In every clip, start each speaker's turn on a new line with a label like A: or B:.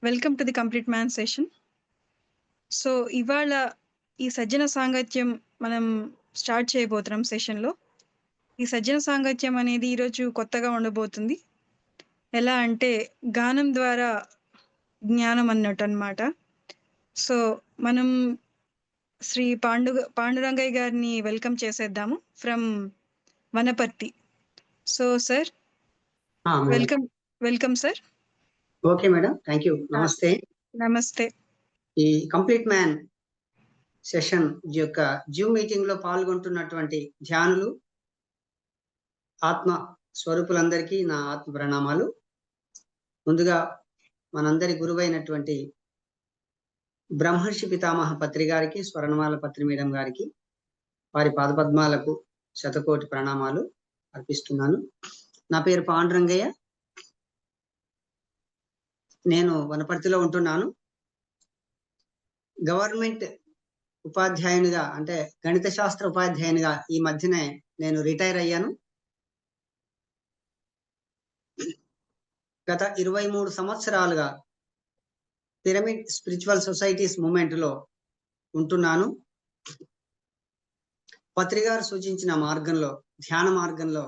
A: Welcome to the complete మ్యాన్ session. So ఇవాళ ఈ సజ్జన సాంగత్యం మనం స్టార్ట్ చేయబోతున్నాం సెషన్లో. ఈ సజ్జన సాంగత్యం అనేది ఈరోజు కొత్తగా ఉండబోతుంది. ఎలా అంటే గానం ద్వారా జ్ఞానం అన్నట్టు అనమాట. సో మనం శ్రీ పాండురంగయ్య గారిని వెల్కమ్ చేసేద్దాము from Wanaparthy. So sir welcome sir.
B: Okay madam, thank you. నమస్తే.
A: నమస్తే.
B: ఈ కంప్లీట్ మ్యాన్ సెషన్ యొక్క జూమ్ మీటింగ్ లో పాల్గొంటున్నటువంటి ధ్యానులు, ఆత్మ స్వరూపులందరికీ నా ఆత్మ ప్రణామాలు. ముందుగా మనందరి గురువైనటువంటి బ్రహ్మర్షి పితామహ పత్రి గారికి, స్వర్ణమాల పత్రి మేడం గారికి, వారి పాదపద్మాలకు శతకోటి ప్రణామాలు అర్పిస్తున్నాను. నా పేరు పాండురంగయ్య. నేను వనపర్తిలో ఉంటున్నాను. గవర్నమెంట్ ఉపాధ్యాయునిగా, అంటే గణిత శాస్త్ర ఉపాధ్యాయునిగా ఈ మధ్యనే నేను రిటైర్ అయ్యాను. గత 23 సంవత్సరాలుగా పిరమిడ్ స్పిరిచువల్ సొసైటీస్ మూమెంట్ లో ఉంటున్నాను. పత్రిగారు సూచించిన మార్గంలో, ధ్యాన మార్గంలో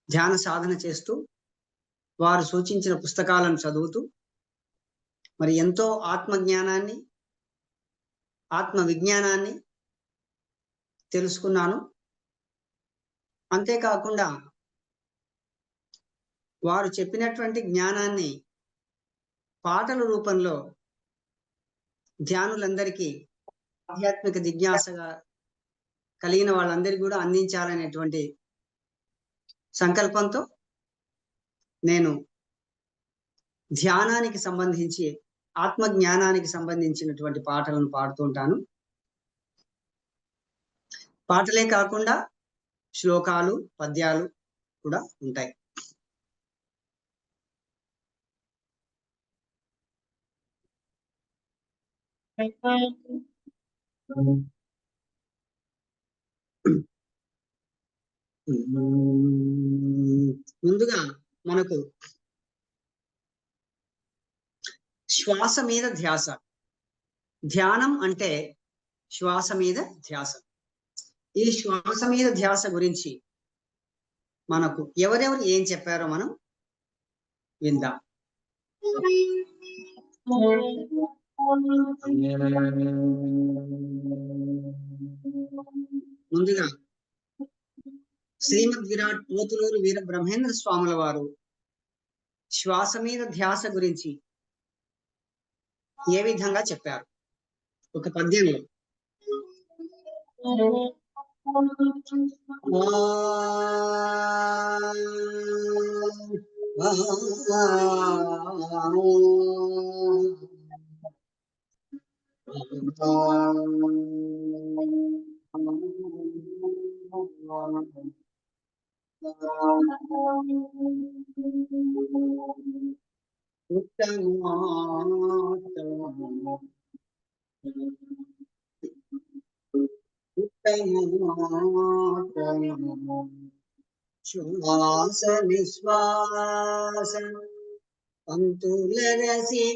B: ధ్యాన సాధన చేస్తూ, వారు సూచించిన పుస్తకాలను చదువుతూ మరి ఎంతో ఆత్మజ్ఞానాన్ని, ఆత్మ విజ్ఞానాన్ని తెలుసుకున్నాను. అంతేకాకుండా వారు చెప్పినటువంటి జ్ఞానాన్ని పాటల రూపంలో ధ్యానులందరికీ, ఆధ్యాత్మిక జిజ్ఞాసగా కలిగిన వాళ్ళందరికీ కూడా అందించాలనేటువంటి సంకల్పంతో నేను ధ్యానానికి సంబంధించి, ఆత్మ జ్ఞానానికి సంబంధించినటువంటి పాటలను పాడుతూ ఉంటాను. పాటలే కాకుండా శ్లోకాలు, పద్యాలు కూడా ఉంటాయి. ముందుగా మనకు శ్వాస మీద ధ్యాస. ధ్యానం అంటే శ్వాస మీద ధ్యాస. ఈ శ్వాస మీద ధ్యాస గురించి మనకు ఎవరెవరు ఏం చెప్పారో మనం విందాం. ముందుగా శ్రీమద్ విరాట్ పోతులూరు వీర బ్రహ్మేంద్ర స్వాముల వారు శ్వాస మీద ధ్యాస గురించి ఏ విధంగా చెప్పారు ఒక పద్యంలో. శ్వాస నిశ్వాస పంతులరసి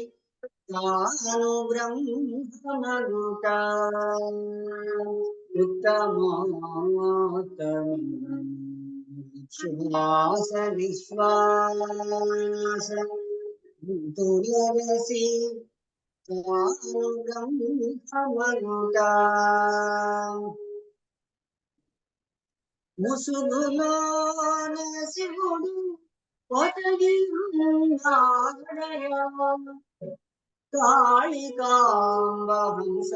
B: తాను బ్రహ్మమనుట ఉత్తమోత్తమ. శ్వాస నిశ్వాస పంతులరసి తాను బ్రహ్మమనుట ముసుగులోన శివుడు ఒటగి కాళికాంబ హంస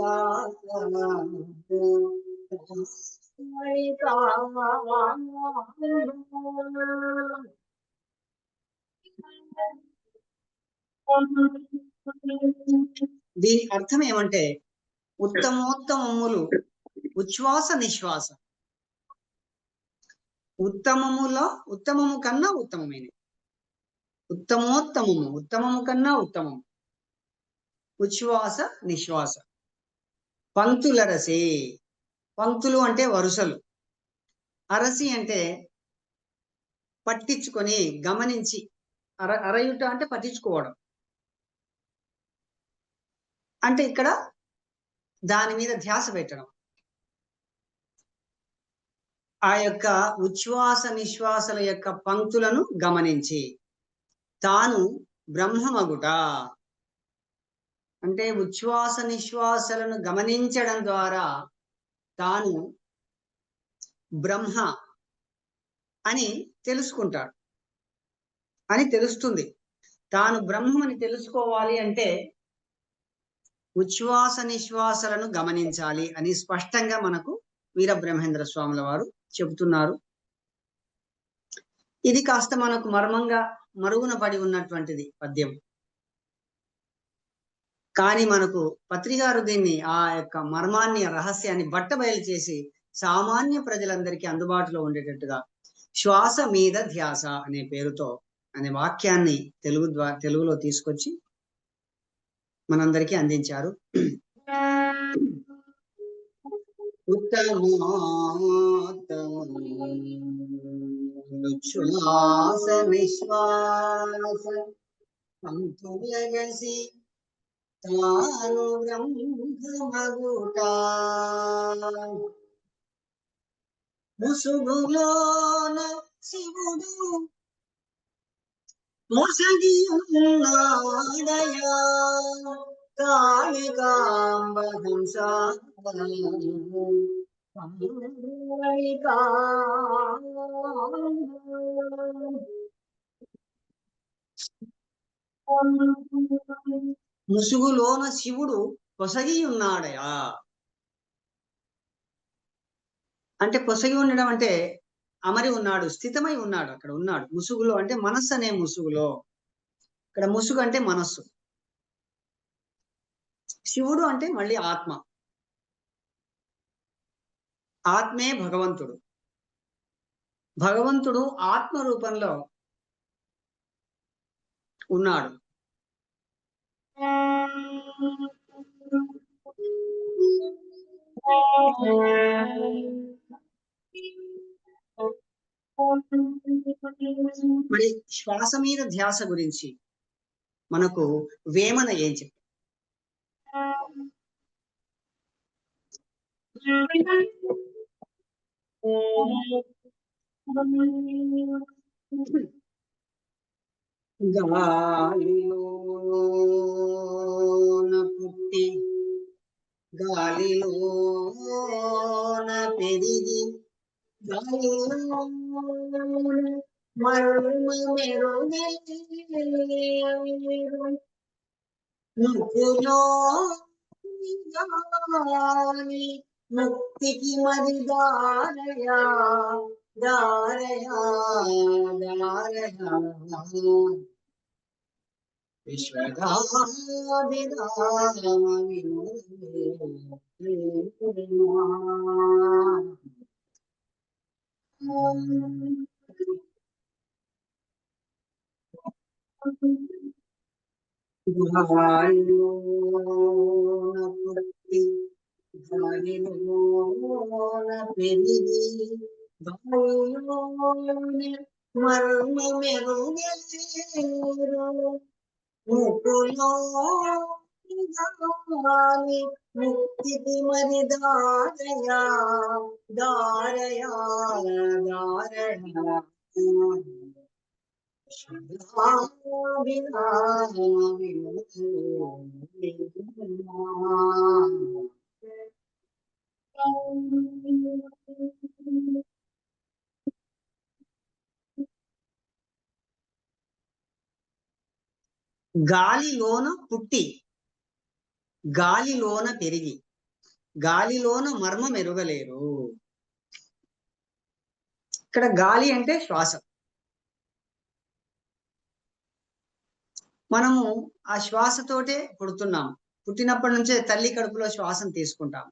B: దీని అర్థం ఏమంటే ఉత్తమోత్తమములు ఉచ్ఛ్వాస నిశ్వాస. ఉత్తమములో ఉత్తమము కన్నా ఉత్తమమైనది, ఉత్తమోత్తమము ఉత్తమము కన్నా ఉత్తమము. ఉచ్ఛ్వాస నిశ్వాస. పంక్తులరసి, పంక్తులు అంటే వరుసలు, అరసి అంటే పట్టించుకొని గమనించి, అరయుట అంటే పట్టించుకోవడం, అంటే ఇక్కడ దాని మీద ధ్యాస పెట్టడం, ఆ యొక్క ఉచ్ఛ్వాస నిశ్వాసల యొక్క పంక్తులను గమనించి తాను బ్రహ్మమగుట, అంటే ఉచ్ఛ్వాస నిశ్వాసలను గమనించడం ద్వారా తాను బ్రహ్మ అని తెలుసుకుంటాడు, అని తెలుస్తుంది. తాను బ్రహ్మని తెలుసుకోవాలి అంటే ఉచ్ఛ్వాస నిశ్వాసలను గమనించాలి అని స్పష్టంగా మనకు వీరబ్రహ్మేంద్ర స్వాముల వారు చెబుతున్నారు. ఇది కాస్త మనకు మరుగున పడి ఉన్నటువంటిది పద్యం. కానీ మనకు పత్రిగారు దీన్ని ఆ యొక్క మర్మాన్ని, రహస్యాన్ని బట్టబయలు చేసి సామాన్య ప్రజలందరికీ అందుబాటులో ఉండేటట్టుగా శ్వాస మీద ధ్యాస అనే పేరుతో అనే వాక్యాన్ని తెలుగులో తీసుకొచ్చి మనందరికీ అందించారు. శ్వాస నిశ్వాస సంతులగసి తాను బ్రహ్మమగుట, ముసుగులోన శివుడు మొసగి ఉన్నాడయా, కాళికాంబ హంస ముసుగులోన శివుడు పొసగి ఉన్నాడయా. అంటే పొసగి ఉండడం అంటే అమరి ఉన్నాడు, స్థితమై ఉన్నాడు, అక్కడ ఉన్నాడు. ముసుగులో అంటే మనస్సు అనే ముసుగులో, ఇక్కడ ముసుగు అంటే మనస్సు, శివుడు అంటే మళ్ళీ ఆత్మ, ఆత్మే భగవంతుడు. భగవంతుడు ఆత్మ రూపంలో ఉన్నాడు. మరి శ్వాస మీద ధ్యాస గురించి మనకు వేమన ఏం చెప్పారు? గాలిలోన పుట్టి గాలిలోన పెరిగి ముక్కులో ముక్తికి మరి దారయా దారయా దారయా గాలిలోన పుట్టి గాలిలోన పెరిగి గాలిలోన మర్మమెరుగలేరు, ముక్కులో గాలి ముక్తికి మరి దారయా దారయా దారయా గాలిలోన పుట్టి గాలిలోన పెరిగి గాలిలోన మర్మం ఎరుగలేరు. ఇక్కడ గాలి అంటే శ్వాస. మనము ఆ శ్వాసతోటే పుడుతున్నాం. పుట్టినప్పటి నుంచే తల్లి కడుపులో శ్వాసను తీసుకుంటాం.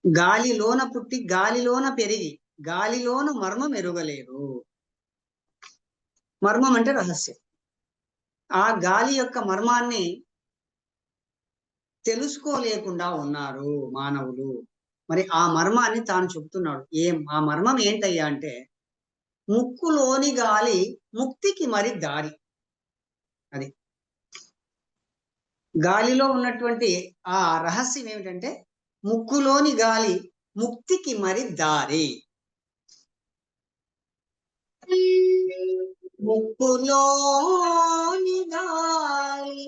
B: గాలిలోన పుట్టి గాలిలోన పెరిగి గాలిలోన మర్మం ఎరుగలేరు. మర్మం అంటే రహస్యం. ఆ గాలి యొక్క మర్మాన్ని తెలుసుకోలేకుండా ఉన్నారు మానవులు. మరి ఆ మర్మాన్ని తాను చెప్తున్నాడు. ఆ మర్మం ఏంటయ్యా అంటే ముక్కులోని గాలి ముక్తికి మరి దారి. అది గాలిలో ఉన్నటువంటి ఆ రహస్యం ఏమిటంటే ముక్కులోని గాలి ముక్తికి మరి దారి. ముక్కులోని గాలి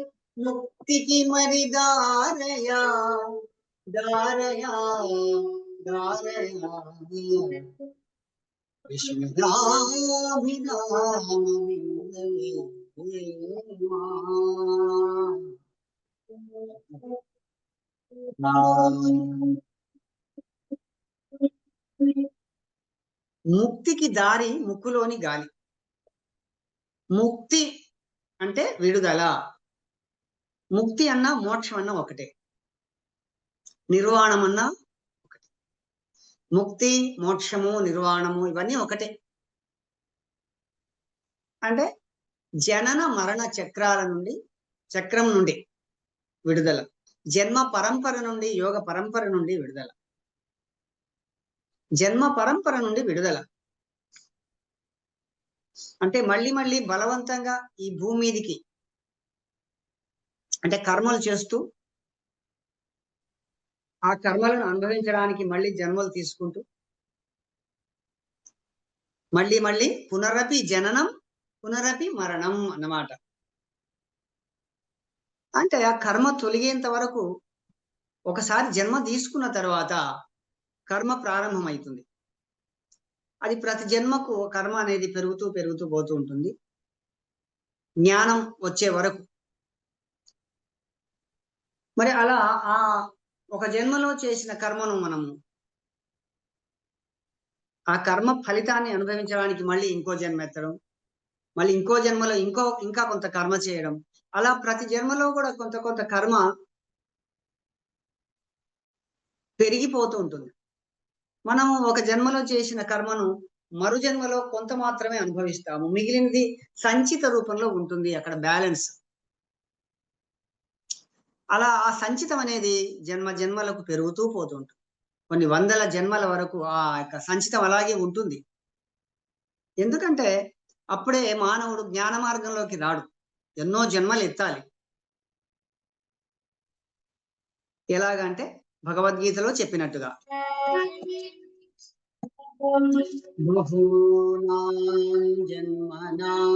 B: ముక్తికి మరి దారయా దారయా దారయా ముక్తికి దారి ముక్కులోని గాలి. ముక్తి అంటే విడుదల. ముక్తి అన్నా మోక్షం అన్నా ఒకటే, నిర్వాణం అన్నా ఒకటే. ముక్తి, మోక్షము, నిర్వాణము ఇవన్నీ ఒకటే. అంటే జనన మరణ చక్రం నుండి విడుదల, జన్మ పరంపర నుండి యోగ పరంపర నుండి విడుదల, జన్మ పరంపర నుండి విడుదల. అంటే మళ్ళీ మళ్ళీ బలవంతంగా ఈ భూమి మీదికి అంటే కర్మలు చేస్తూ ఆ కర్మలను అనుభవించడానికి మళ్ళీ జన్మలు తీసుకుంటూ మళ్ళీ మళ్ళీ పునరపి జననం పునరపి మరణం అన్నమాట. అంటే ఆ కర్మ తొలగేంత వరకు ఒకసారి జన్మ తీసుకున్న తర్వాత కర్మ ప్రారంభమవుతుంది. అది ప్రతి జన్మకు కర్మ అనేది పెరుగుతూ పెరుగుతూ పోతూ ఉంటుంది జ్ఞానం వచ్చే వరకు. మరి అలా ఆ ఒక జన్మలో చేసిన కర్మను మనము ఆ కర్మ ఫలితాన్ని అనుభవించడానికి మళ్ళీ ఇంకో జన్మ ఎత్తడం, మళ్ళీ ఇంకో జన్మలో ఇంకా కొంత కర్మ చేయడం, అలా ప్రతి జన్మలో కూడా కొంత కొంత కర్మ పెరిగిపోతూ ఉంటుంది. మనము ఒక జన్మలో చేసిన కర్మను మరు జన్మలో కొంత మాత్రమే అనుభవిస్తాము, మిగిలినది సంచిత రూపంలో ఉంటుంది అక్కడ బ్యాలెన్స్. అలా ఆ సంచితం అనేది జన్మలకు పెరుగుతూ పోతుంటుంది. కొన్ని వందల జన్మల వరకు ఆ యొక్క సంచితం అలాగే ఉంటుంది. ఎందుకంటే అప్పుడే మానవుడు జ్ఞాన మార్గంలోకి రాడు, ఎన్నో జన్మలు ఎత్తాలి. ఎలాగంటే భగవద్గీతలో చెప్పినట్టుగా బహూనాం జన్మనామంతే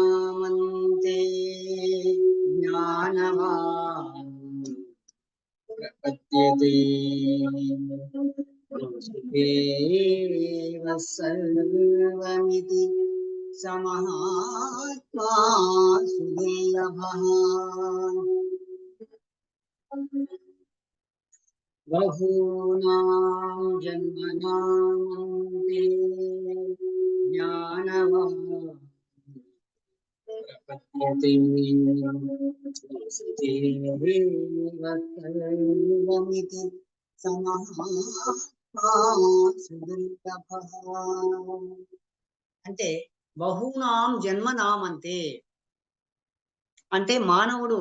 B: జ్ఞానవాన్ ప్రపద్యతే సర్వమితి సమహాత్మా సుదుర్లభః. బహూనాం జన్మనామంతే జ్ఞానవాన్ ప్రపద్యతే సర్వమితి సమహాత్మా సుదుర్లభః. అంటే బహూనాం జన్మనామంతే అంటే మానవుడు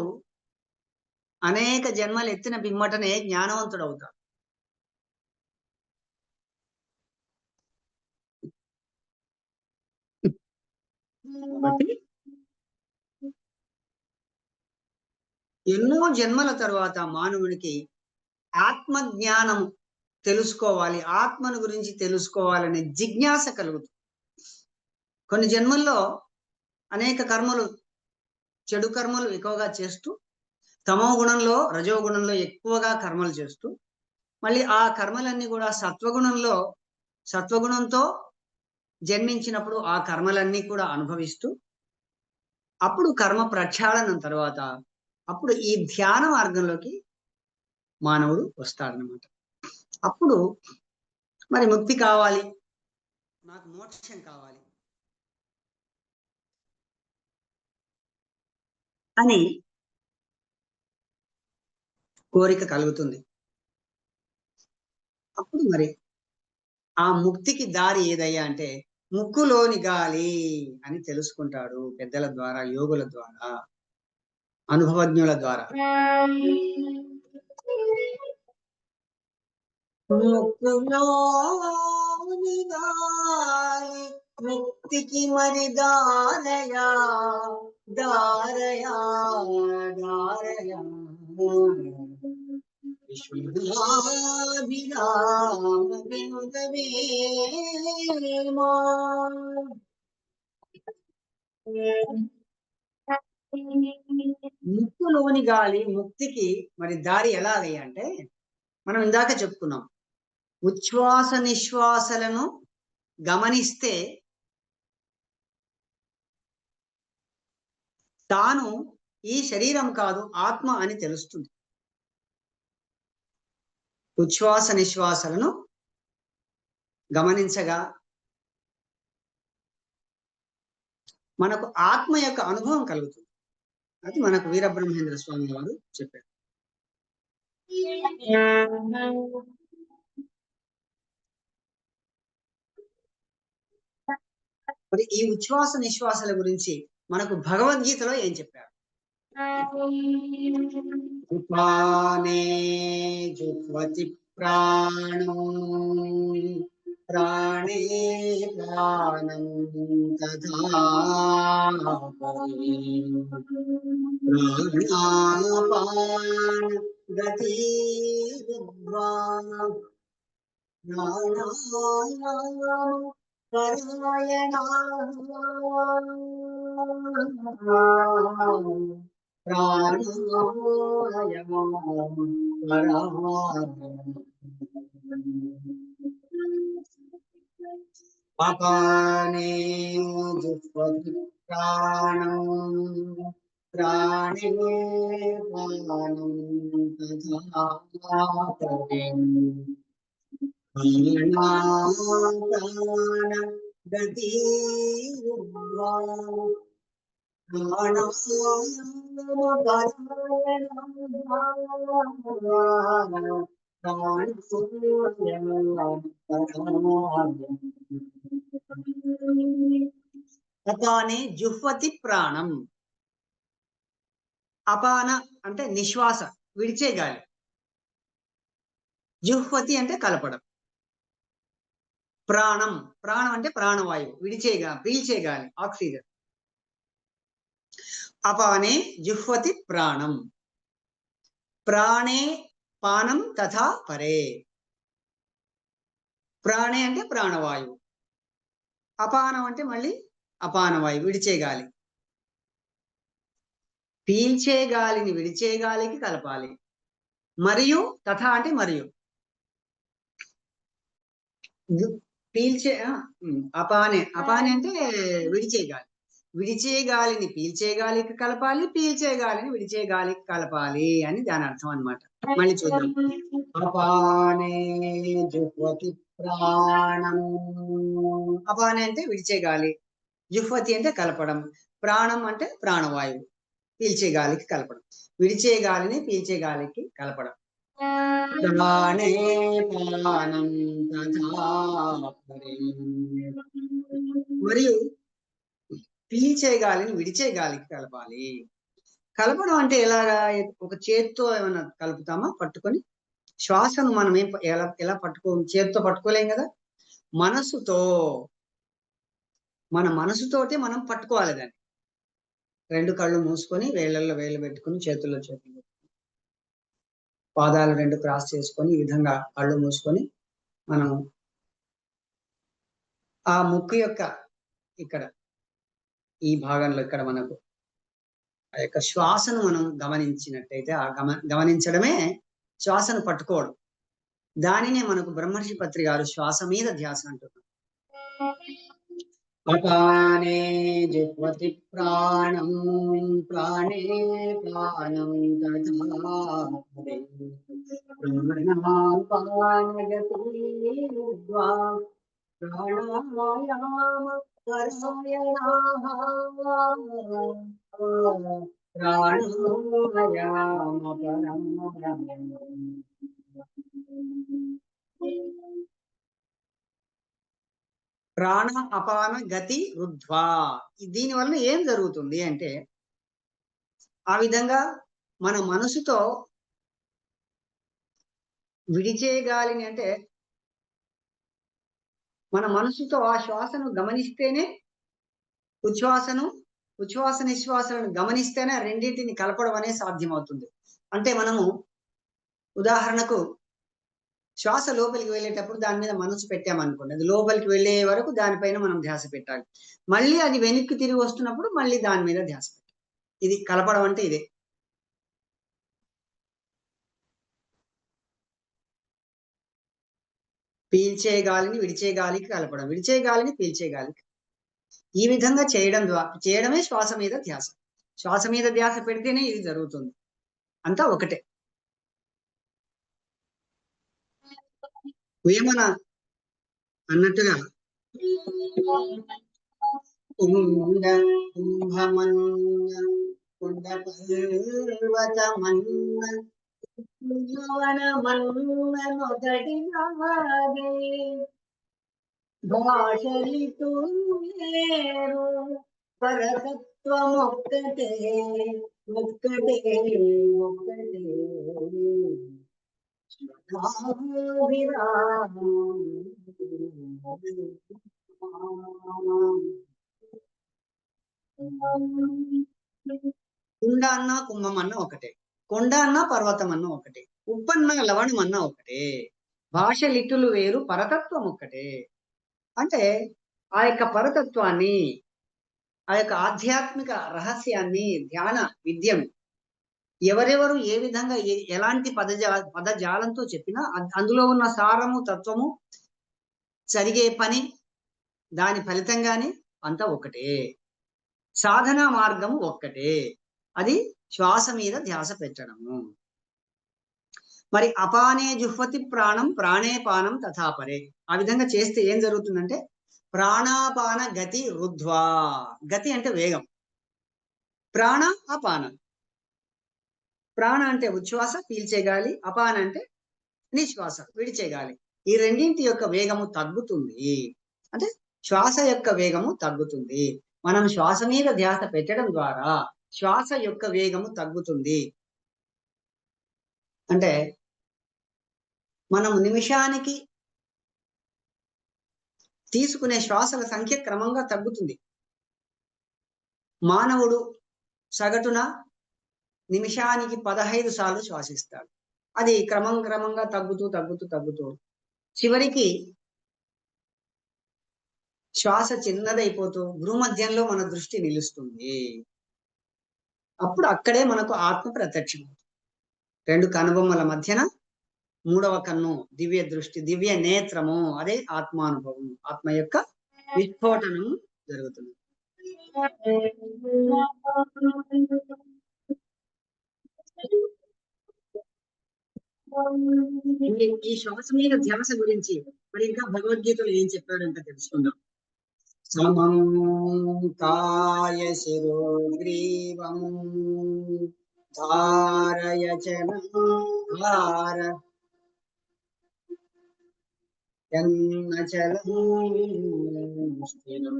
B: అనేక జన్మలు ఎత్తిన పిమ్మటనే జ్ఞానవంతుడు అవుతాడు. కాబట్టి ఎన్నో జన్మల తర్వాత మానవునికి ఆత్మజ్ఞానం తెలుసుకోవాలి, ఆత్మను గురించి తెలుసుకోవాలనే జిజ్ఞాస కలుగుతుంది. కొన్ని జన్మల్లో అనేక కర్మలు, చెడు కర్మలు ఎక్కువగా చేస్తూ తమో గుణంలో రజో గుణంలో ఎక్కువగా కర్మలు చేస్తూ మళ్ళీ ఆ కర్మలన్నీ కూడా సత్వగుణంతో జన్మించినప్పుడు ఆ కర్మలన్నీ కూడా అనుభవిస్తూ అప్పుడు కర్మ ప్రక్షాళనం తర్వాత అప్పుడు ఈ ధ్యాన మార్గంలోకి మానవుడు వస్తాడనమాట. అప్పుడు మరి ముక్తి కావాలి, నాకు మోక్షం కావాలి అని కోరిక కలుగుతుంది. అప్పుడు మరి ఆ ముక్తికి దారి ఏదయ్యా అంటే ముక్కులోని గాలి అని తెలుసుకుంటాడు పెద్దల ద్వారా, యోగుల ద్వారా, అనుభవజ్ఞుల ద్వారా. ముక్కులోని గాలి ముక్తికి మరి దారయా దారయా దారయా విశ్వనాభిరామ వినుతవేమా. ముక్కులోని గాలి ముక్తికి మరి దారి ఎలాగ అంటే మనం ఇందాక చెప్పుకున్నాం, ఉచ్ఛ్వాస నిశ్వాసలను గమనిస్తే తాను ఈ శరీరం కాదు ఆత్మ అని తెలుస్తుంది. ఉచ్ఛ్వాస నిశ్వాసలను గమనించగా మనకు ఆత్మ యొక్క అనుభవం కలుగుతుంది. అది మనకు వీరబ్రహ్మేంద్ర స్వామి వారు చెప్పారు. మరి ఈ ఉచ్ఛ్వాస నిశ్వాసాల గురించి మనకు భగవద్గీతలో ఏం చెప్పారు? ఉపానే జుహ్వతి ప్రాణో ప్రాణే ప్రాణం తథాపరి ప్రాణాపాన గతి ప్రాణాయామ పరాయణ అపానే జుహ్వతి ప్రాణం ప్రాణే ప్రాణం తథాపరి ప్రాణ గతి అపానే జుహ్వతి ప్రాణం. అపాన అంటే నిశ్వాస, విడిచే గాలి. జుహ్వతి అంటే కలపడం. ప్రాణం, ప్రాణం అంటే ప్రాణవాయువు, విడిచేగా పీల్చే గాలి, ఆక్సిజన్. అపానే జుహ్వతి ప్రాణం ప్రాణే పానం తథా పరే. ప్రాణే అంటే ప్రాణవాయువు, అపానం అంటే మళ్ళీ అపానవాయువు, విడిచే గాలి. పీల్చే గాలిని విడిచే గాలికి కలపాలి. మరియు తథా అంటే మరియు, పీల్చే అపానే, అపానే అంటే విడిచే గాలి. విడిచే గాలిని పీల్చే గాలికి కలపాలి, పీల్చే గాలిని విడిచే గాలికి కలపాలి అని దాని అర్థం అన్నమాట. మళ్ళీ చూద్దాం. అపానే జుహ్వతి ప్రాణం. అపానే అంటే విడిచే గాలి, జుహ్వతి అంటే కలపడం, ప్రాణం అంటే ప్రాణవాయువు, పీల్చే గాలికి కలపడం. విడిచే గాలిని పీల్చే గాలికి కలపడం. ప్రాణే ప్రాణం తథాపరి. మరియు పీల్చే గాలిని విడిచే గాలికి కలపాలి. కలపడం అంటే ఎలాగా? ఒక చేత్తో ఏమైనా కలుపుతామా పట్టుకొని? శ్వాసను మనం ఎలా చేత్తో పట్టుకోలేం కదా. మనసుతో, మన మనసుతోటి మనం పట్టుకోవాలి దాన్ని. రెండు కళ్ళు మూసుకొని వేళ్ళల్లో వేళ్ళు పెట్టుకుని చేతుల్లో చేతులు పెట్టుకుని పాదాలు రెండు క్రాస్ చేసుకొని ఈ విధంగా కళ్ళు మూసుకొని మనం ఆ ముక్కు యొక్క ఇక్కడ ఈ భాగంలో ఇక్కడ మనకు ఆ యొక్క శ్వాసను మనం గమనించినట్టయితే ఆ గమనించడమే శ్వాసను పట్టుకోవడం. దానినే మనకు బ్రహ్మర్షి పత్రి గారు శ్వాస మీద ధ్యాస అంటున్నారు. అపానే జుహ్వతి ప్రాణం ప్రాణే ప్రాణం తథాపరి ప్రాణాపానగతి ప్రాణాయామ పరాయణాః ప్రాణాయామ పరాయణాః. ప్రాణ అపాన గతి రుద్ధ్వా. దీని వలన ఏం జరుగుతుంది అంటే, ఆ విధంగా మన మనసుతో విడిచే గాలిని అంటే మన మనసుతో ఆ శ్వాసను గమనిస్తేనే ఉచ్ఛ్వాస నిశ్వాసాలను గమనిస్తేనే రెండింటిని కలపడం అనేది సాధ్యమవుతుంది. అంటే మనము ఉదాహరణకు శ్వాస లోపలికి వెళ్ళేటప్పుడు దాని మీద మనసు పెట్టామనుకోండి, అది లోపలికి వెళ్ళే వరకు దానిపైన మనం ధ్యాస పెట్టాలి. మళ్ళీ అది వెనక్కి తిరిగి వస్తున్నప్పుడు మళ్ళీ దాని మీద ధ్యాస పెట్టాలి. ఇది కలపడం అంటే ఇదే. పీల్చే గాలిని విడిచే గాలికి కలపడం, విడిచే గాలిని పీల్చే గాలికి. ఈ విధంగా చేయడమే శ్వాస మీద ధ్యాస. శ్వాస మీద ధ్యాస పెడితేనే ఇది జరుగుతుంది. అంతా ఒకటే. వేమన అన్నట్టుగా కుండ కుంభమన్న కుండ పర్వతమన్న నొదటి నాదే భాషలితు వేరు పరతత్వమొక్కటే ఒక్కటే ఒక్కటే కుండ అన్నా కుంభం అన్నా ఒకటే, కొండ అన్నా పర్వతం అన్నా ఒకటే, ఉప్పన్న లవణం అన్నా ఒకటే, భాష లిట్టులు వేరు పరతత్వం ఒక్కటే. అంటే ఆ యొక్క పరతత్వాన్ని, ఆ యొక్క ఆధ్యాత్మిక రహస్యాన్ని, ధ్యాన విద్యను ఎవరెవరు ఏ విధంగా ఎలాంటి పదజాలంతో చెప్పినా అందులో ఉన్న సారము, తత్వము, జరిగే పని, దాని ఫలితంగానే అంతా ఒకటే. సాధనా మార్గము ఒక్కటే, అది శ్వాస మీద ధ్యాస పెట్టడము. మరి అపానే జుహ్వతి ప్రాణం ప్రాణే పానం తథాపరే. ఆ విధంగా చేస్తే ఏం జరుగుతుందంటే ప్రాణాపాన గతి రుద్ధ్వా. గతి అంటే వేగం, ప్రాణ అపాన. ప్రాణ అంటే ఉచ్ఛ్వాస పీల్చే గాలి, అపాన అంటే నిశ్వాస విడిచే గాలి. ఈ రెండింటి యొక్క వేగము తగ్గుతుంది. అంటే శ్వాస యొక్క వేగము తగ్గుతుంది. మనం శ్వాస మీద ధ్యాస పెట్టడం ద్వారా శ్వాస యొక్క వేగము తగ్గుతుంది. అంటే మనం నిమిషానికి తీసుకునే శ్వాసల సంఖ్య క్రమంగా తగ్గుతుంది. మానవుడు సగటున నిమిషానికి 15 సార్లు శ్వాసిస్తాడు. అది క్రమంగా తగ్గుతూ చివరికి శ్వాస చిన్నదైపోతూ భూమధ్యంలో మన దృష్టి నిలుస్తుంది. అప్పుడు అక్కడే మనకు ఆత్మ ప్రత్యక్షం. 2 కనుబొమ్మల మధ్యన 3వ కన్ను, దివ్య దృష్టి, దివ్య నేత్రము, అదే ఆత్మానుభవం, ఆత్మ యొక్క విస్ఫోటనం జరుగుతుంది. ఈ శ్వాస మీద ధ్యాస గురించి మరి ఇంకా భగవద్గీతలో ఏం చెప్పాడంటే తెలుసుకుందాం. సమం కాయ శిరో గ్రీవం ధారయచనార యన్నచలం స్థిరం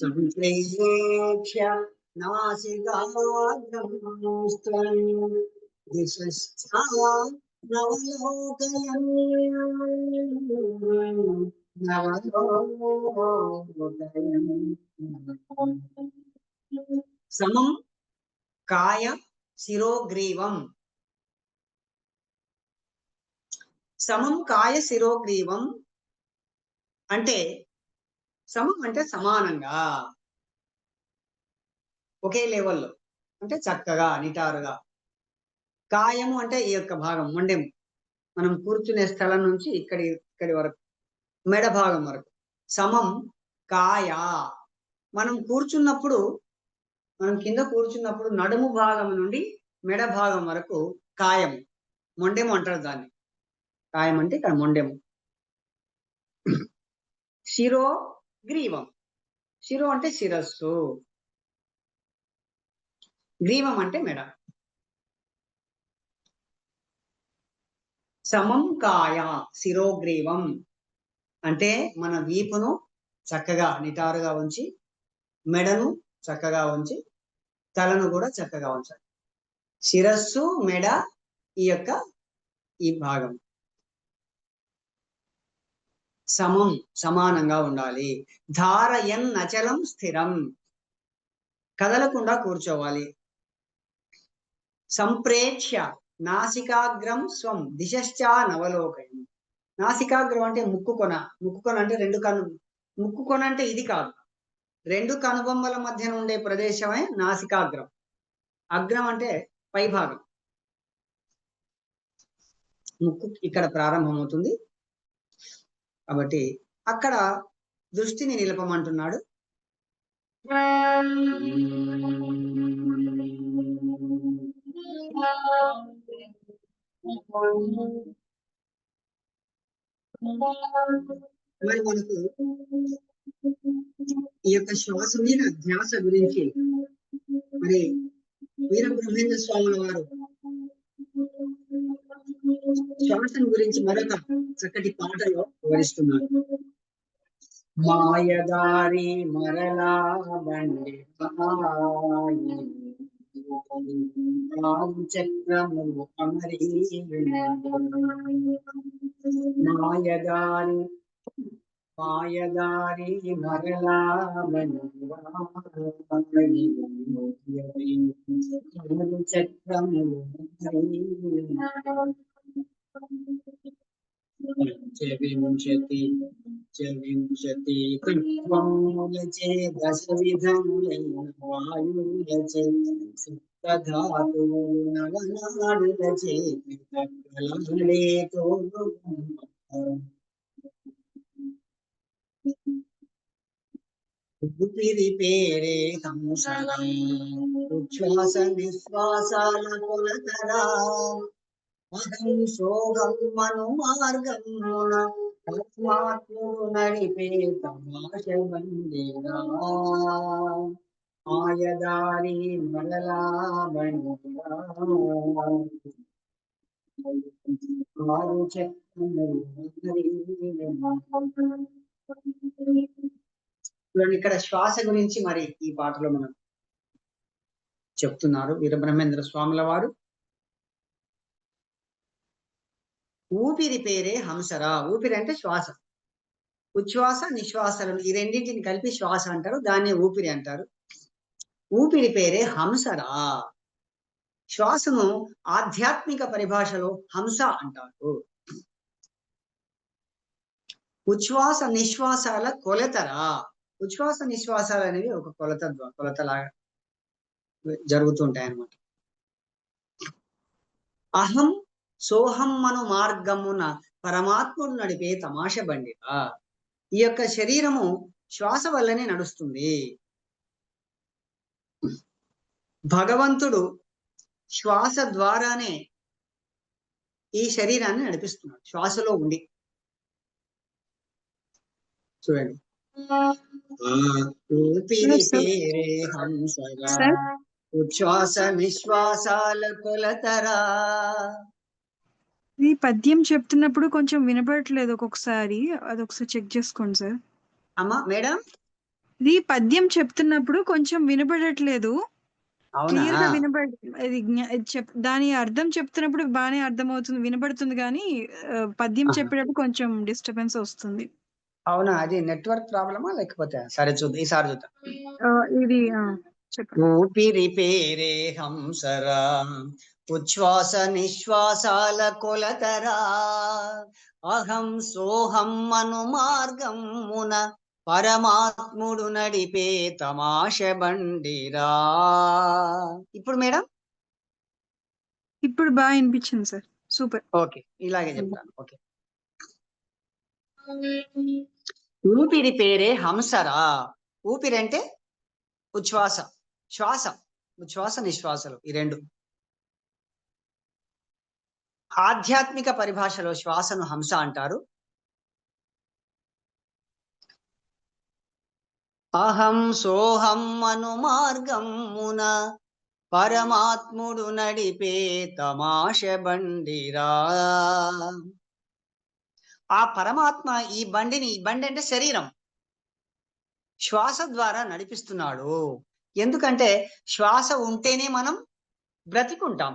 B: సంప్రేక్ష్య నాసికాగ్రం స్థం దిశశ్చా నవలోకయం సమం కాయ శిరోగ్రీవం. సమం కాయ శిరోగ్రీవం అంటే సమం అంటే సమానంగా, ఒకే లెవెల్లో, అంటే చక్కగా నిటారుగా. కాయము అంటే ఈ యొక్క భాగం, మొండెము, మనం కూర్చునే స్థలం నుంచి ఇక్కడి వరకు, మెడ భాగం వరకు. సమం కాయ. మనం కింద కూర్చున్నప్పుడు నడుము భాగం నుండి మెడ భాగం వరకు కాయము, మొండెము అంటారు దాన్ని. కాయం అంటే ఇక్కడ మొండెము. శిరో గ్రీవం. శిరో అంటే శిరస్సు, గ్రీవం అంటే మెడ. సమం కాయ శిరోగ్రీవం అంటే మన వీపును చక్కగా నిటారుగా ఉంచి, మెడను చక్కగా ఉంచి, తలను కూడా చక్కగా ఉంచాలి. శిరస్సు, మెడ, ఈ భాగం సమానంగా ఉండాలి. ధారయన్ అచలం స్థిరం, కదలకుండా కూర్చోవాలి. సంప్రేక్ష్య నాసికాగ్రం స్వం దిశశ్చా నవలోకయం. నాసికాగ్రం అంటే ముక్కుకొన. ముక్కుకొన అంటే ముక్కుకొన అంటే ఇది కాదు, రెండు కనుబొమ్మల మధ్యన ఉండే ప్రదేశమే నాసికాగ్రం. అగ్రం అంటే పైభాగం. ముక్కు ఇక్కడ ప్రారంభమవుతుంది కాబట్టి అక్కడ దృష్టిని నిలపమంటున్నాడు. మరి మనకు ఈ యొక్క శ్వాస మీద ధ్యాస గురించి మరి వీరబ్రహ్మేంద్ర స్వాముల వారు శ్వాసను గురించి మరొక చక్కటి పాటలో వివరిస్తున్నారు. మాయదారి మరలా బండి చక్రము అమరీ మాయదారి మరలా చక్రము వింశతి తత్వములచే దశ విధములైన వాయువులచే సప్తధాతువు నవనాడులచే కలహలేతో ఊపిరి పేరే హంసరా ఉచ్ఛ్వాస నిశ్వాసాల కొలతరా అహం సోహం మను మార్గమున పరమాత్ముడు నడిపే తమాష బండిరా మాయదారి మరలా బండిరా ఆరు చక్రము ఇక్కడ శ్వాస గురించి మరి ఈ పాటలో మనం చెప్తున్నారు వీరబ్రహ్మేంద్ర స్వాముల వారు. ఊపిరి పేరే హంసరా. ఊపిరి అంటే శ్వాస. ఉచ్ఛ్వాస నిశ్వాసలను ఈ రెండింటిని కలిపి శ్వాస అంటారు, దాన్ని ఊపిరి అంటారు. ఊపిరి పేరే హంసరా. శ్వాసను ఆధ్యాత్మిక పరిభాషలో హంస అంటారు. ఉచ్ఛ్వాస నిశ్వాసాల కొలతరా. ఉచ్ఛ్వాస నిశ్వాసాలు అనేవి ఒక కొలతలాగా జరుగుతుంటాయి అన్నమాట. అహం సోహం అను మార్గమున పరమాత్ముడు నడిపే తమాష బండిరా. ఈ యొక్క శరీరము శ్వాస వల్లనే నడుస్తుంది. భగవంతుడు శ్వాస ద్వారానే ఈ శరీరాన్ని నడిపిస్తున్నాడు, శ్వాసలో ఉండి. చూడండి, ఊపిరి పేరే హంసరా ఉచ్ఛ్వాస నిశ్వాసాల కొలతరా.
A: ఈ పద్యం చెప్తున్నప్పుడు కొంచెం వినపడట్లేదు ఒక్కొక్కసారి, అదొకసారి చెక్ చేసుకోండి సార్.
B: అమ్మా మేడం,
A: ఇది పద్యం చెప్తున్నప్పుడు కొంచెం వినపడట్లేదు, క్లియర్ గా దాని అర్థం చెప్తున్నప్పుడు బాగానే అర్థమవుతుంది, వినపడుతుంది, కానీ పద్యం చెప్పేటప్పుడు కొంచెం డిస్టర్బెన్స్ వస్తుంది.
B: అవునా, అది నెట్వర్క్ ప్రాబ్లమా లేకపోతే? సరే చూద్దాం, ఈసారి చూద్దాం.
A: ఇది
B: ఊపిరి పేరే హంసరా ఉచ్ఛ్వాస నిశ్వాసాల కొలతరా అహం సోహం అను మార్గమున పరమాత్ముడు నడిపే తమాష బండిరా. ఇప్పుడు మేడం,
A: ఇప్పుడు బాగా వినిపించింది సార్, సూపర్.
B: ఓకే, ఇలాగే చెప్తాను. ఓకే, ఊపిరి పేరే హంసరా. ఊపిరి అంటే ఉచ్ఛ్వాస, శ్వాస, ఉచ్ఛ్వాస నిశ్వాసలు ఈ రెండు. ఆధ్యాత్మిక పరిభాషలో శ్వాసను హంస అంటారు. అహం సోహం అను మార్గమున పరమాత్ముడు నడిపే తమాష బండిరా. ఆ పరమాత్మ ఈ బండి అంటే శరీరం, శ్వాస ద్వారా నడిపిస్తున్నాడు. ఎందుకంటే శ్వాస ఉంటేనే మనం బ్రతికుంటాం.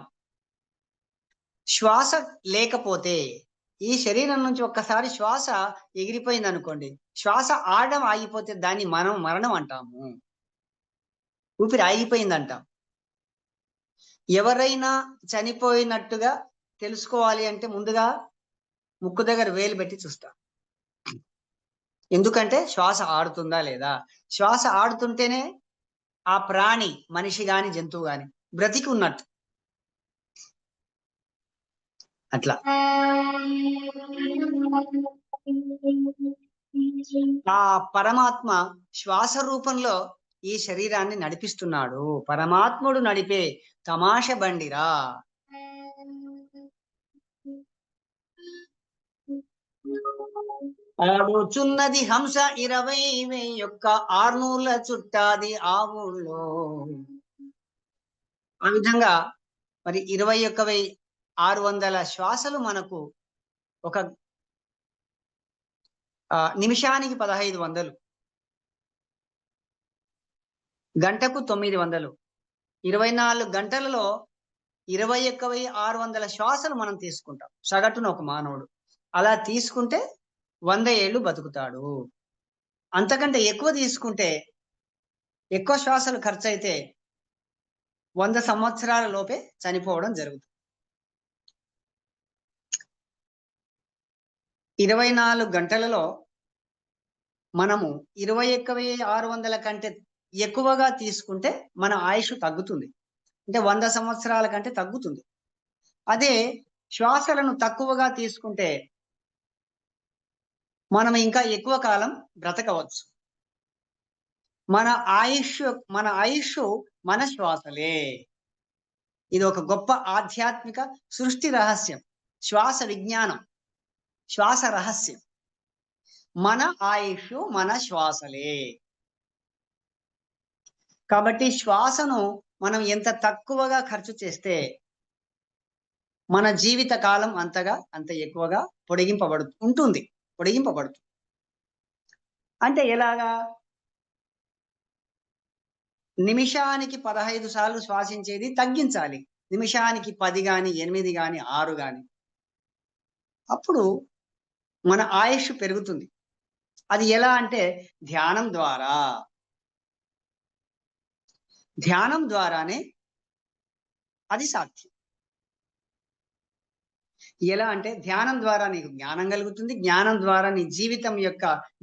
B: శ్వాస లేకపోతే, ఈ శరీరం నుంచి ఒక్కసారి శ్వాస ఎగిరిపోయింది అనుకోండి, శ్వాస ఆడడం ఆగిపోతే దాన్ని మనం మరణం అంటాము, ఊపిరి ఆగిపోయిందంటాం. ఎవరైనా చనిపోయినట్టుగా తెలుసుకోవాలి అంటే ముందుగా ముక్కు దగ్గర వేలు పెట్టి చూస్తా. ఎందుకంటే శ్వాస ఆడుతుందా లేదా? శ్వాస ఆడుతుంటేనే ఆ ప్రాణి, మనిషి గాని జంతువు గాని బ్రతికి ఉన్నట్టు. అట్లా ఆ పరమాత్మ శ్వాస రూపంలో ఈ శరీరాన్ని నడిపిస్తున్నాడు. పరమాత్ముడు నడిపే తమాష బండిరా. ఆడుచున్నది హంస 20,600 చుట్టాది ఆ ఊళ్ళో. ఆ విధంగా మరి 21,600 శ్వాసలు మనకు ఒక నిమిషానికి 1500, గంటకు 900, 24 గంటలలో 21,600 శ్వాసలు మనం తీసుకుంటాం సగటున ఒక మానవుడు. అలా తీసుకుంటే 100 ఏళ్ళు బతుకుతాడు. అంతకంటే ఎక్కువ తీసుకుంటే, ఎక్కువ శ్వాసలు ఖర్చు అయితే 100 సంవత్సరాల లోపే చనిపోవడం జరుగుతుంది. 24 గంటలలో మనము 21,600 కంటే ఎక్కువగా తీసుకుంటే మన ఆయుష్ తగ్గుతుంది. అంటే 100 సంవత్సరాల కంటే తగ్గుతుంది. అదే శ్వాసలను తక్కువగా తీసుకుంటే మనం ఇంకా ఎక్కువ కాలం బ్రతకవచ్చు. మన ఆయుష్ మన శ్వాసలే. ఇది ఒక గొప్ప ఆధ్యాత్మిక సృష్టి రహస్యం. శ్వాస విజ్ఞానం, శ్వాస రహస్యం. మన ఆయుష్ మన శ్వాసలే. కాబట్టి శ్వాసను మనం ఎంత తక్కువగా ఖర్చు చేస్తే మన జీవిత కాలం అంత ఎక్కువగా పొడిగింపబడుతుంది. అంటే ఎలాగా? నిమిషానికి 15 సార్లు శ్వాసించేది తగ్గించాలి. నిమిషానికి 10 గాని, 8 గాని, 6 గాని. అప్పుడు మన ఆయుష్ పెరుగుతుంది. అది ఎలా అంటే ధ్యానం ద్వారానే అది సాధ్యం. ఎలా అంటే ధ్యానం ద్వారా నీకు జ్ఞానం కలుగుతుంది. జ్ఞానం ద్వారా నీ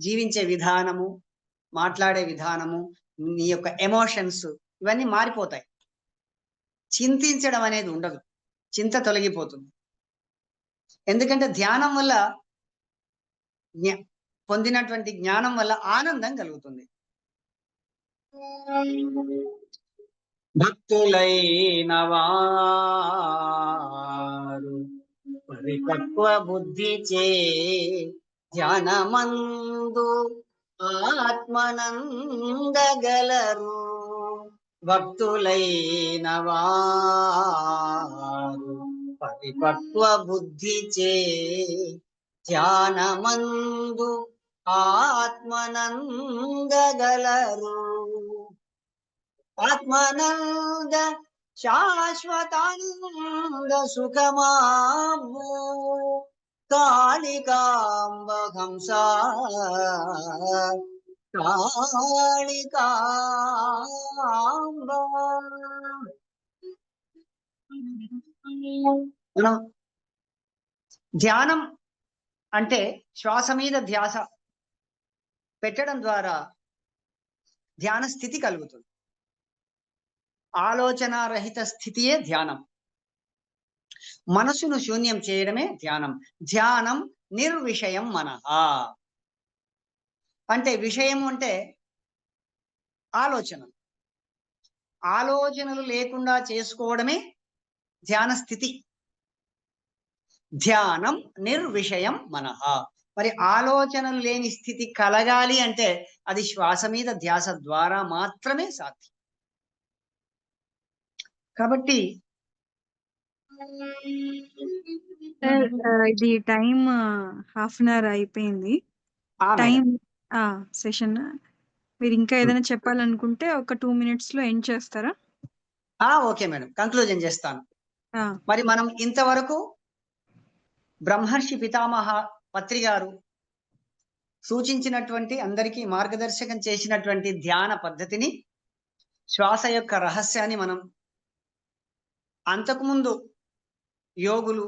B: జీవించే విధానము, మాట్లాడే విధానము, నీ యొక్క ఎమోషన్స్ ఇవన్నీ మారిపోతాయి. చింతించడం అనేది ఉండదు. చింత తొలగిపోతుంది. ఎందుకంటే ధ్యానం వల్ల పొందినటువంటి జ్ఞానం వల్ల ఆనందం కలుగుతుంది. భక్తులైన వారు పరిపక్వ బుద్ధిచే ధ్యానమందు ఆత్మనందగలరు. భక్తులైన వారు పరిపక్వ బుద్ధిచే ధ్యానమందు ఆత్మనందగలరు. ఆత్మనంద శాశ్వతానంద సుఖమాభూ కాళికాంబ హంస కాళికాంబ. మనం ధ్యానం అంటే శ్వాస మీద ధ్యాస పెట్టడం ద్వారా ధ్యాన స్థితి కలుగుతుంది. ఆలోచన రహిత స్థితియే ధ్యానం. మనసును శూన్యం చేయడమే ధ్యానం. ధ్యానం నిర్విషయం మనః. అంటే విషయం అంటే ఆలోచనలు లేకుండా చేసుకోవడమే ధ్యాన స్థితి. ధ్యానం నిర్విషయం మనః. మరి ఆలోచనలు లేని స్థితి కలగాలి అంటే అది శ్వాస మీద ధ్యాస ద్వారా మాత్రమే సాధ్యం. కాబట్టి
A: ఇది టైం 1/2 అవర్ అయిపోయింది. Time session. మీరు ఇంకా ఏదైనా చెప్పాలనుకుంటే ఒక 2 minutes లో ఎండ్ చేస్తారా?
B: ఓకే మేడం, కంక్లూజన్ చేస్తాను. మరి మనం ఇంతవరకు బ్రహ్మర్షి పితామహ పత్రి గారు సూచించినటువంటి, అందరికీ మార్గదర్శకం చేసినటువంటి ధ్యాన పద్ధతిని, శ్వాస యొక్క రహస్యాన్ని మనం అంతకుముందు యోగులు,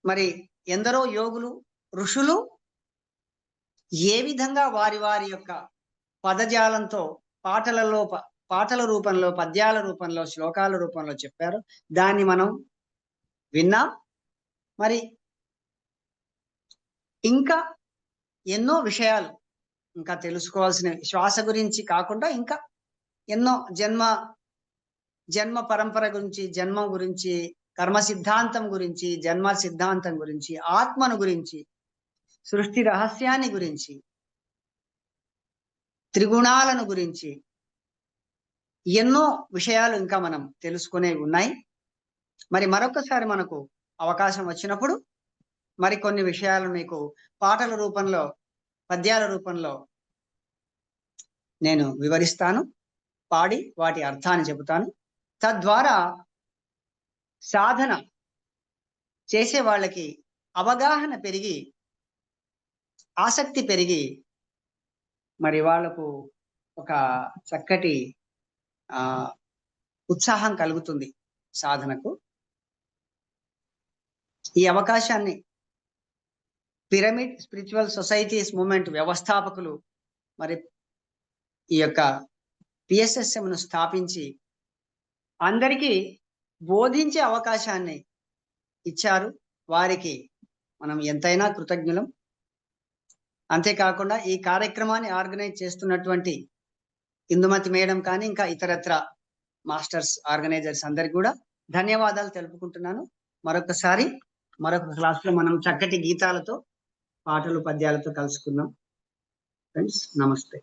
B: మరి ఎందరో యోగులు, ఋషులు ఏ విధంగా వారి వారి యొక్క పదజాలంతో పాటల రూపంలో, పద్యాల రూపంలో, శ్లోకాల రూపంలో చెప్పారు. దాన్ని మనం విన్నాం. మరి ఇంకా ఎన్నో విషయాలు ఇంకా తెలుసుకోవాల్సిన, శ్వాస గురించి కాకుండా ఇంకా ఎన్నో జన్మ పరంపర గురించి, జన్మ గురించి, కర్మ సిద్ధాంతం గురించి, జన్మ సిద్ధాంతం గురించి, ఆత్మను గురించి, సృష్టి రహస్యాన్ని గురించి, త్రిగుణాలను గురించి ఎన్నో విషయాలు ఇంకా మనం తెలుసుకునేవి ఉన్నాయి. మరి మరొకసారి మనకు అవకాశం వచ్చినప్పుడు మరికొన్ని విషయాలు మీకు పాటల రూపంలో, పద్యాల రూపంలో నేను వివరిస్తాను, పాడి వాటి అర్థాన్ని చెబుతాను. తద్వారా సాధన చేసే వాళ్ళకి అవగాహన పెరిగి, ఆసక్తి పెరిగి, మరి వాళ్లకు ఒక చక్కటి ఉత్సాహం కలుగుతుంది సాధనకు. ఈ అవకాశాన్ని పిరమిడ్ స్పిరిచువల్ సొసైటీస్ మూవ్మెంట్ వ్యవస్థాపకులు మరి ఈ యొక్క పిఎస్ఎస్ఎంను స్థాపించి అందరికీ బోధించే అవకాశాన్ని ఇచ్చారు. వారికి మనం ఎంతైనా కృతజ్ఞులం. అంతేకాకుండా ఈ కార్యక్రమాన్ని ఆర్గనైజ్ చేస్తున్నటువంటి ఇందుమతి మేడం కానీ ఇంకా ఇతరత్ర మాస్టర్స్, ఆర్గనైజర్స్ అందరికి కూడా ధన్యవాదాలు తెలుపుకుంటున్నాను. మరొక క్లాస్లో మనం చక్కటి గీతాలతో, పాటలు, పద్యాలతో కలుసుకుందాం. ఫ్రెండ్స్, నమస్తే.